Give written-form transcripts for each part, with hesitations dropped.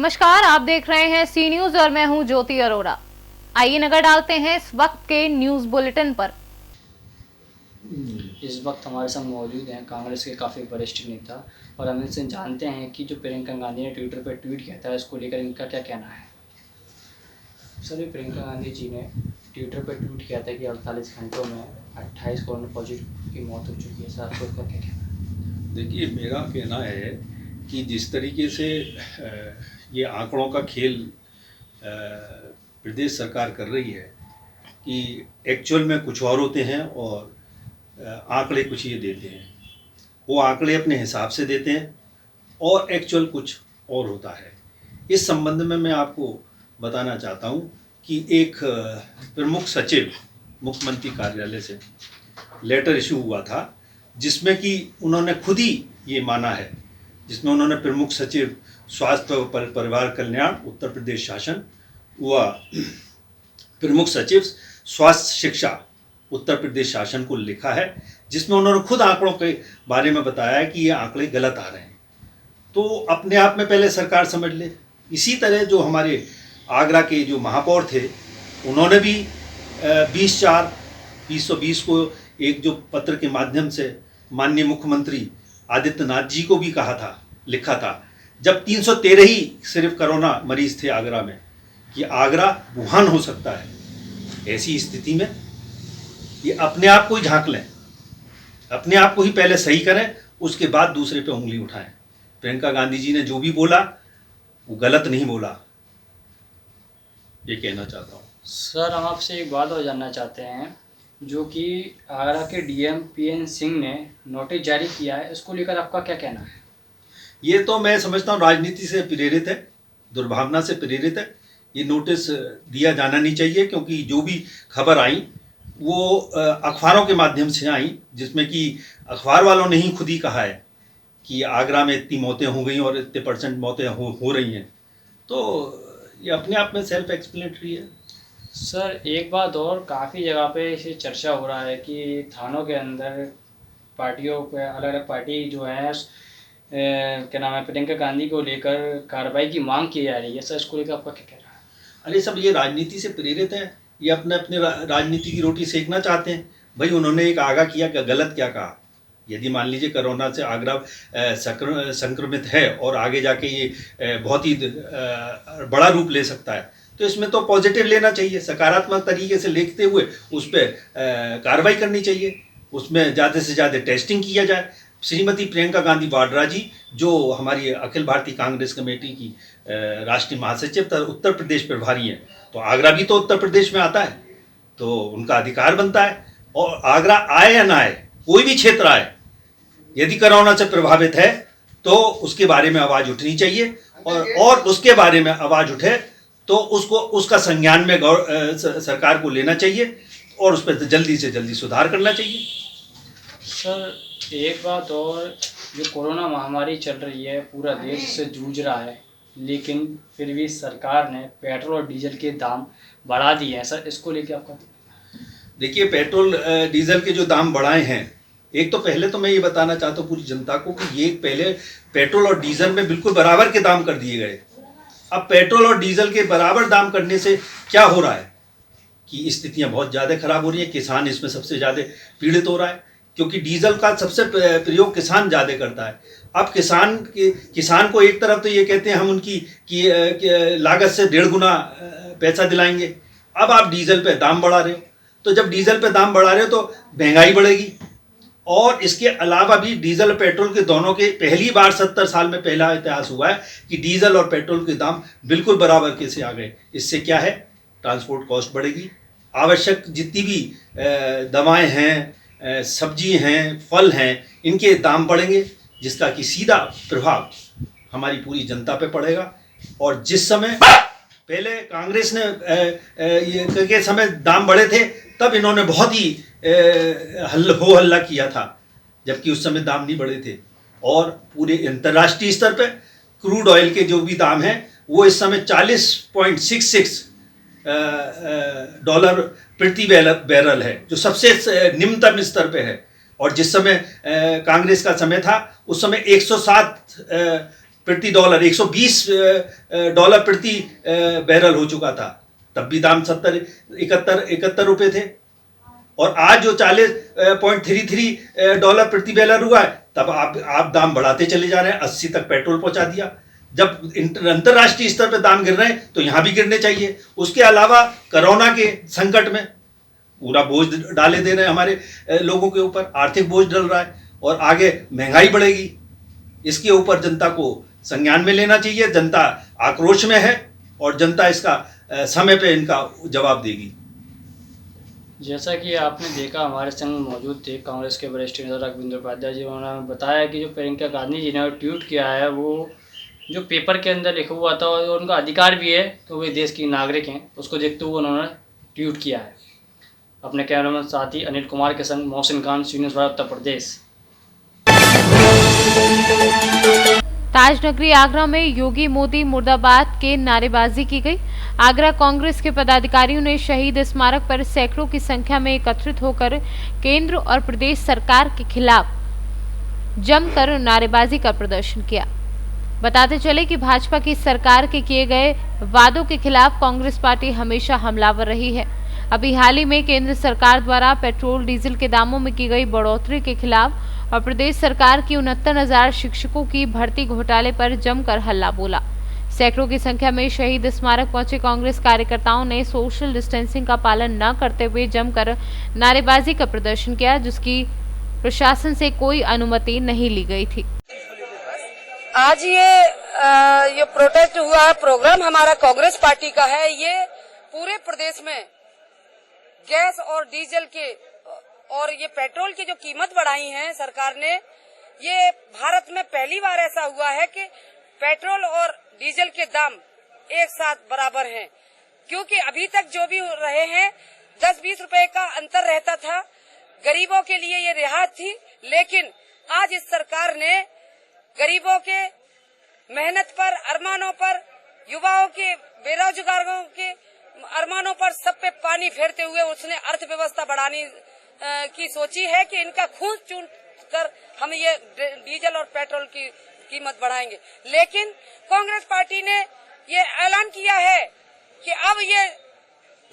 नमस्कार, आप देख रहे हैं सी न्यूज और मैं हूं ज्योति अरोड़ा। आइए नजर डालते हैं इस वक्त के न्यूज बुलेटिन पर। इस वक्त हमारे संग मौजूद हैं कांग्रेस के काफ़ी वरिष्ठ नेता और हम इनसे जानते हैं कि जो प्रियंका गांधी ने ट्विटर पर ट्वीट किया था इसको लेकर इनका क्या कहना है। सर, प्रियंका गांधी जी ने ट्विटर पर ट्वीट किया था कि 48 घंटों में 28 कोरोना पॉजिटिव की मौत हो चुकी है। सर, आपको इसका क्या कहना है? देखिए, मेरा कहना है कि जिस तरीके से ये आंकड़ों का खेल प्रदेश सरकार कर रही है कि एक्चुअल में कुछ और होते हैं और आंकड़े कुछ ये देते हैं। वो आंकड़े अपने हिसाब से देते हैं और एक्चुअल कुछ और होता है। इस संबंध में मैं आपको बताना चाहता हूँ कि एक प्रमुख सचिव मुख्यमंत्री कार्यालय से लेटर इशू हुआ था जिसमें कि उन्होंने खुद ही ये माना है, जिसमें उन्होंने प्रमुख सचिव स्वास्थ्य व परिवार कल्याण उत्तर प्रदेश शासन व प्रमुख सचिव स्वास्थ्य शिक्षा उत्तर प्रदेश शासन को लिखा है, जिसमें उन्होंने खुद आंकड़ों के बारे में बताया है कि ये आंकड़े गलत आ रहे हैं। तो अपने आप में पहले सरकार समझ ले। इसी तरह जो हमारे आगरा के जो महापौर थे उन्होंने भी 20/4/2020 को एक जो पत्र के माध्यम से माननीय मुख्यमंत्री आदित्यनाथ जी को भी कहा था, लिखा था, जब 313 ही सिर्फ कोरोना मरीज थे आगरा में, कि आगरा वुहान हो सकता है। ऐसी स्थिति में ये अपने आप को ही झांक लें, अपने आप को ही पहले सही करें, उसके बाद दूसरे पे उंगली उठाएं। प्रियंका गांधी जी ने जो भी बोला वो गलत नहीं बोला, ये कहना चाहता हूँ। सर, हम आपसे एक बात और जानना चाहते हैं, जो कि आगरा के डीएम पीएन सिंह ने नोटिस जारी किया है, इसको लेकर आपका क्या कहना है? ये तो मैं समझता हूँ राजनीति से प्रेरित है, दुर्भावना से प्रेरित है। ये नोटिस दिया जाना नहीं चाहिए, क्योंकि जो भी खबर आई वो अखबारों के माध्यम से आई, जिसमें कि अखबार वालों ने ही खुद ही कहा है कि आगरा में इतनी मौतें हो गई और इतने % मौतें हो रही हैं। तो ये अपने आप में सेल्फ एक्सप्लेनेटरी है। सर, एक बात और, काफ़ी जगह पे इसे चर्चा हो रहा है कि थानों के अंदर पार्टियों पे अलग अलग पार्टी जो है क्या नाम है, प्रियंका गांधी को लेकर कार्रवाई की मांग की जा रही है। सर, इसको लेकर आपका क्या कहना है? अरे सब ये राजनीति से प्रेरित है, ये अपने अपने राजनीति की रोटी सेकना चाहते हैं। भाई, उन्होंने एक आगाह किया, क्या गलत क्या कहा? यदि मान लीजिए कोरोना से आगरा संक्रमित है और आगे जाके ये बहुत ही बड़ा रूप ले सकता है, तो इसमें तो पॉजिटिव लेना चाहिए, सकारात्मक तरीके से लेते हुए उस पर कार्रवाई करनी चाहिए, उसमें ज़्यादा से ज़्यादा टेस्टिंग किया जाए। श्रीमती प्रियंका गांधी वाड्रा जी, जो हमारी अखिल भारतीय कांग्रेस कमेटी की राष्ट्रीय महासचिव उत्तर प्रदेश प्रभारी हैं, तो आगरा भी तो उत्तर प्रदेश में आता है, तो उनका अधिकार बनता है। और आगरा आए या ना आए, कोई भी क्षेत्र आए, यदि कोरोना से प्रभावित है तो उसके बारे में आवाज़ उठनी चाहिए, और उसके बारे में आवाज़ उठे तो उसको उसका संज्ञान में सरकार को लेना चाहिए और उस पर जल्दी से जल्दी सुधार करना चाहिए। सर, एक बात और, जो कोरोना महामारी चल रही है, पूरा देश इससे जूझ रहा है, लेकिन फिर भी सरकार ने पेट्रोल और डीजल के दाम बढ़ा दिए हैं। सर, इसको लेके आपका? देखिए, पेट्रोल डीजल के जो दाम बढ़ाए हैं, एक तो पहले तो मैं ये बताना चाहता हूँ पूरी जनता को कि ये पहले पेट्रोल और डीजल में बिल्कुल बराबर के दाम कर दिए गए। अब पेट्रोल और डीजल के बराबर दाम करने से क्या हो रहा है कि स्थितियाँ बहुत ज़्यादा खराब हो रही हैं। किसान इसमें सबसे ज़्यादा पीड़ित हो रहा है, क्योंकि डीजल का सबसे प्रयोग किसान ज़्यादा करता है। अब किसान को एक तरफ तो ये कहते हैं हम उनकी लागत से 1.5 गुना पैसा दिलाएंगे, अब आप डीजल पे दाम बढ़ा रहे हो, तो जब डीजल पे दाम बढ़ा रहे हो तो महंगाई बढ़ेगी। और इसके अलावा भी डीजल और पेट्रोल के दोनों के पहली बार 70 साल में पहला इतिहास हुआ है कि डीजल और पेट्रोल के दाम बिल्कुल बराबर कैसे आ गए। इससे क्या है, ट्रांसपोर्ट कॉस्ट बढ़ेगी, आवश्यक जितनी भी दवाएं हैं, सब्जी हैं, फल हैं, इनके दाम बढ़ेंगे, जिसका कि सीधा प्रभाव हमारी पूरी जनता पे पड़ेगा। और जिस समय पहले कांग्रेस ने के समय दाम बढ़े थे, तब इन्होंने बहुत ही हो हल्ला किया था, जबकि उस समय दाम नहीं बढ़े थे। और पूरे अंतर्राष्ट्रीय स्तर पे क्रूड ऑयल के जो भी दाम हैं वो इस समय $40.66 प्रति बैरल है, जो सबसे निम्नतम स्तर पे है। और जिस समय कांग्रेस का समय था, उस समय 107 प्रति डॉलर, $120 प्रति बैरल हो चुका था। तब भी दाम 71 रुपए थे। और आज जो $40.33 प्रति बैरल हुआ है, तब आप दाम बढ़ाते चले जा रहे हैं। 80 तक पेट्रोल पहुंचा दिया। जब अंतरराष्ट्रीय स्तर पर दाम गिर रहे हैं तो यहां भी गिरने चाहिए। उसके अलावा कोरोना के संकट में पूरा बोझ डाले दे रहे हैं हमारे लोगों के ऊपर, आर्थिक बोझ डल रहा है और आगे महंगाई बढ़ेगी। इसके ऊपर जनता को संज्ञान में लेना चाहिए। जनता आक्रोश में है और जनता इसका समय पे इनका जवाब देगी। जैसा कि आपने देखा, हमारे संग मौजूद थे कांग्रेस के वरिष्ठ नेता रघुवींद्र उपाध्याय जी। उन्होंने बताया कि जो प्रियंका गांधी जी ने ट्वीट किया है, वो जो पेपर के अंदर लिखा हुआ था और उनका अधिकार भी है, तो वे देश की नागरिक हैं, उसको देखते हुए उन्होंने ट्वीट किया है। अपने कैमरामैन साथी अनिल कुमार के संग मोहसिन खान, सी न्यूज़ उत्तर प्रदेश। ताजनगरी आगरा में योगी मोदी मुर्दाबाद के नारेबाजी की गई। आगरा कांग्रेस के पदाधिकारियों ने शहीद स्मारक पर सैकड़ों की संख्या में एकत्रित होकर केंद्र और प्रदेश सरकार के खिलाफ जमकर नारेबाजी का प्रदर्शन किया। बताते चले कि भाजपा की सरकार के किए गए वादों के खिलाफ कांग्रेस पार्टी हमेशा हमलावर रही है। अभी हाल ही में केंद्र सरकार द्वारा पेट्रोल डीजल के दामों में की गई बढ़ोतरी के खिलाफ और प्रदेश सरकार की 69,000 शिक्षकों की भर्ती घोटाले पर जमकर हल्ला बोला। सैकड़ों की संख्या में शहीद स्मारक पहुंचे कांग्रेस कार्यकर्ताओं ने सोशल डिस्टेंसिंग का पालन न करते हुए जमकर नारेबाजी का प्रदर्शन किया, जिसकी प्रशासन से कोई अनुमति नहीं ली गई थी। आज ये प्रोटेस्ट हुआ है, प्रोग्राम हमारा कांग्रेस पार्टी का है। ये पूरे प्रदेश में गैस और डीजल के और ये पेट्रोल की जो कीमत बढ़ाई है सरकार ने, ये भारत में पहली बार ऐसा हुआ है कि पेट्रोल और डीजल के दाम एक साथ बराबर हैं। क्योंकि अभी तक जो भी रहे हैं 10-20 रुपए का अंतर रहता था, गरीबों के लिए ये रियायत थी। लेकिन आज इस सरकार ने गरीबों के मेहनत पर, अरमानों पर, युवाओं के, बेरोजगारों के अरमानों पर सब पे पानी फेरते हुए उसने अर्थव्यवस्था बढ़ाने की सोची है कि इनका खून चून कर हम ये डीजल और पेट्रोल की कीमत बढ़ाएंगे। लेकिन कांग्रेस पार्टी ने ये ऐलान किया है कि अब ये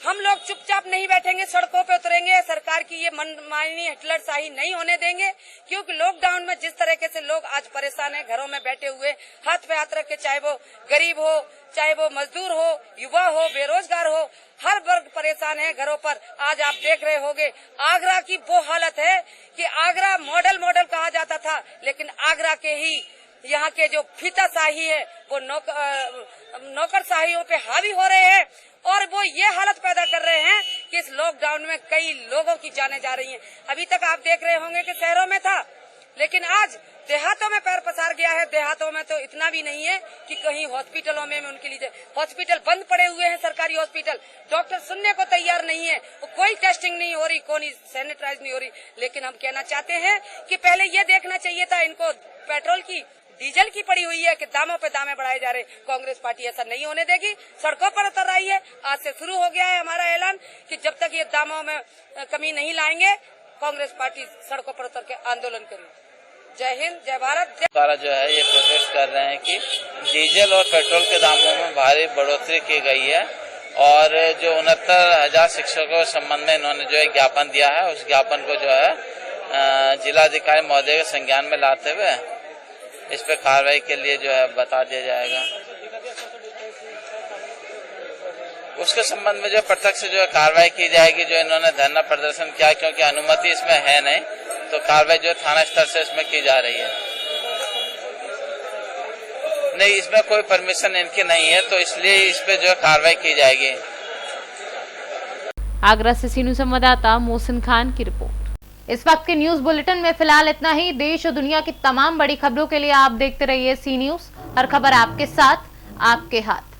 हम लोग चुपचाप नहीं बैठेंगे, सड़कों पे उतरेंगे। सरकार की ये मनमानी हिटलरशाही नहीं होने देंगे। क्योंकि लॉकडाउन में जिस तरीके से लोग आज परेशान हैं, घरों में बैठे हुए हाथ पे हाथ रख के, चाहे वो गरीब हो, चाहे वो मजदूर हो, युवा हो, बेरोजगार हो, हर वर्ग परेशान है घरों पर। आज आप देख रहे होंगे आगरा की वो हालत है कि आगरा मॉडल कहा जाता था, लेकिन आगरा के ही यहाँ के जो फीताशाही है वो नौकरशाहियों पे हावी हो रहे हैं और वो ये हालत पैदा कर रहे हैं कि इस लॉकडाउन में कई लोगों की जानें जा रही हैं। अभी तक आप देख रहे होंगे कि शहरों में था, लेकिन आज देहातों में पैर पसार गया है। देहातों में तो इतना भी नहीं है कि कहीं हॉस्पिटलों में उनके लिए हॉस्पिटल बंद पड़े हुए हैं। सरकारी हॉस्पिटल, डॉक्टर सुनने को तैयार नहीं है, कोई टेस्टिंग नहीं हो रही, कोई सैनिटाइज नहीं हो रही। लेकिन हम कहना चाहते हैं कि पहले ये देखना चाहिए था इनको पेट्रोल की, डीजल की पड़ी हुई है कि दामों पे दामे बढ़ाए जा रहे। कांग्रेस पार्टी ऐसा नहीं होने देगी, सड़कों पर उतर रही है। आज से शुरू हो गया है हमारा ऐलान कि जब तक ये दामों में कमी नहीं लाएंगे, कांग्रेस पार्टी सड़कों पर उतर के आंदोलन करेगी। जय हिंद, जय भारत। द्वारा जो है ये प्रोटेस्ट कर रहे हैं कि डीजल और पेट्रोल के दामों में भारी बढ़ोतरी की गई है और जो 69,000 शिक्षकों के संबंध में इन्होंने जो है ज्ञापन दिया है, उस ज्ञापन को जो है जिलाधिकारी महोदय के संज्ञान में लाते हुए इस पे कार्रवाई के लिए जो है बता दिया जाएगा। उसके संबंध में जो प्रत्यक्ष जो है कार्रवाई की जाएगी। जो इन्होंने धरना प्रदर्शन किया, क्योंकि अनुमति इसमें है नहीं, तो कार्रवाई जो थाना स्तर से इसमें की जा रही है। नहीं, इसमें कोई परमिशन इनकी नहीं है, तो इसलिए इस पे जो है कार्रवाई की जाएगी। आगरा से सीनू संवाददाता मोहसिन खान की रिपोर्ट। इस वक्त के न्यूज बुलेटिन में फिलहाल इतना ही। देश और दुनिया की तमाम बड़ी खबरों के लिए आप देखते रहिए सी न्यूज। हर खबर आपके साथ, आपके हाथ।